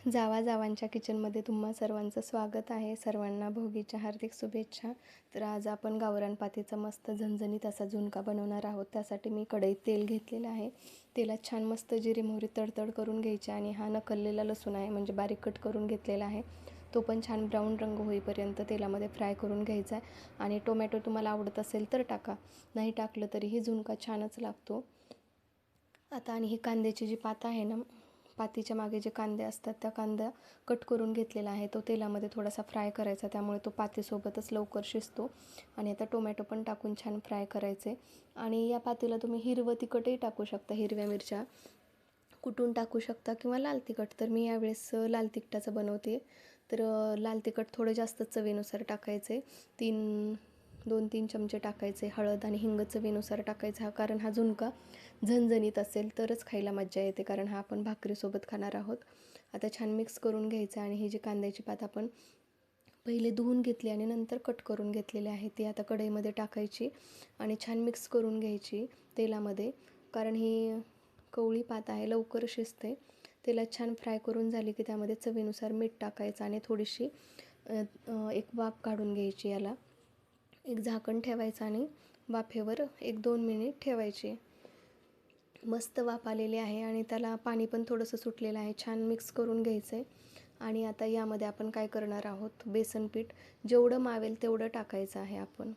जावांच्या किचनमध्ये तुम्हा सर्वांचं स्वागत आहे. सर्वांना भोगीच्या हार्दिक शुभेच्छा. तर आज आपण गावरान पातीचा मस्त झणझणीत असा झुणका बनवणार आहोत. त्यासाठी मी कढईत तेल घेतलेलं आहे. तेलात छान मस्त जिरी मोहरी तडतड करून घ्यायची आणि हा नकललेला लसूण आहे, म्हणजे बारीक कट करून घेतलेला आहे. तो पण छान ब्राऊन रंग होईपर्यंत तेलामध्ये फ्राय करून घ्यायचा आहे. आणि टोमॅटो तुम्हाला आवडत असेल तर टाका, नाही टाकलं तरीही झुणका छानच लागतो. आता आणि ही कांद्याची जी पात आहे ना, पातीच्या मागे जे कांदे असतात त्या कांदा कट करून घेतलेला आहे. तो तेलामध्ये थोडासा फ्राय करायचा, त्यामुळे तो पातीसोबतच लवकर शिजतो. आणि आता टोमॅटो पण टाकून छान फ्राय करायचे. आणि या पातीला तुम्ही हिरवं तिखटही टाकू शकता, हिरव्या मिरच्या कुटून टाकू शकता किंवा लाल तिखट. तर मी यावेळेस लाल तिखटाचं बनवते. तर लाल तिखट थोडं जास्त चवीनुसार टाकायचे, 2-3 चमचे टाकायचे. हळद आणि हिंग चवीनुसार टाकायचा, कारण हा झुणका झणझणीत असेल तरच खायला मजा येते, कारण हा आपण भाकरीसोबत खाणार आहोत. आता छान मिक्स करून घ्यायचं. आणि ही जी कांद्याची पात आपण पहिले धुवून घेतली आणि नंतर कट करून घेतलेली आहे, ती आता कढईमध्ये टाकायची आणि छान मिक्स करून घ्यायची तेलामध्ये, कारण ही कवळी पात आहे, लवकर शिजते. तेलात छान फ्राय करून झाली की त्यामध्ये चवीनुसार मीठ टाकायचं आणि थोडीशी एक वाफ काढून घ्यायची. याला एक झाकण ठेवायचं आणि वाफेवर 1-2 मिनिट ठेवायचे. मस्त वाफ आलेली आहे आणि त्याला पाणी पण थोडंसं सुटलेलं आहे. छान मिक्स करून घ्यायचं आहे. आणि आता यामध्ये आपण काय करणार आहोत, बेसन पीठ जेवढं मावेल तेवढं टाकायचं आहे. आपण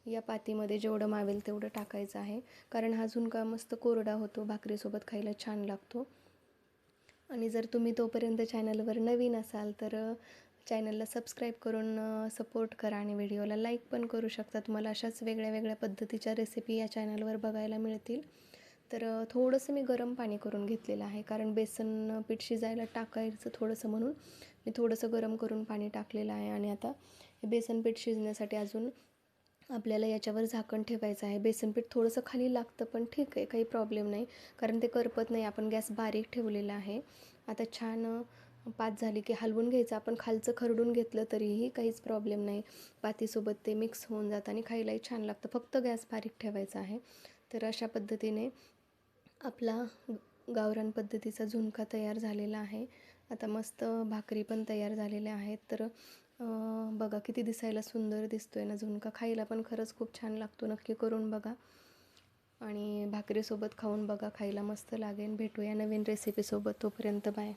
या पातीमध्ये जेवढं मावेल तेवढं टाकायचं आहे, कारण हा झुणका मस्त कोरडा होतो, भाकरीसोबत खायला छान लागतो. आणि जर तुम्ही तोपर्यंत चॅनलवर नवीन असाल तर चॅनलला सबस्क्राईब करून सपोर्ट करा आणि व्हिडिओला लाईक पण करू शकता. तुम्हाला अशाच वेगळ्या वेगळ्या पद्धतीच्या रेसिपी या चॅनलवर बघायला मिळतील. तर थोडंसं मी गरम पाणी करून घेतलेलं आहे, कारण बेसन पीठ शिजायला टाकायचं थोडंसं, म्हणून मी थोडंसं गरम करून पाणी टाकलेलं आहे. आणि आता हे बेसन पीठ शिजण्यासाठी अजून आपल्याला याच्यावर झाकण ठेवायचं आहे. बेसन पीठ थोडंसं खाली लागतं, पण ठीक आहे, काही प्रॉब्लेम नाही, कारण ते करपत नाही. आपण गॅस बारीक ठेवलेला आहे. आता छान पात झाली की हलवून घ्यायचं. आपण खालचं खरडून घेतलं तरीही काहीच प्रॉब्लेम नाही, पातीसोबत ते मिक्स होऊन जातं आणि खायलाही छान लागतं. फक्त गॅस बारीक ठेवायचा आहे. तर अशा पद्धतीने आपला गावरान पद्धतीचा झुणका तयार झालेला आहे. आता मस्त भाकरी पण तयार झालेल्या आहेत. तर बघा किती दिसायला सुंदर दिसतोय ना झुणका, खायला पण खरंच खूप छान लागतो. नक्की करून बघा आणि भाकरीसोबत खाऊन बघा, खायला मस्त लागेल. भेटूया नवीन रेसिपीसोबत, तोपर्यंत बाय.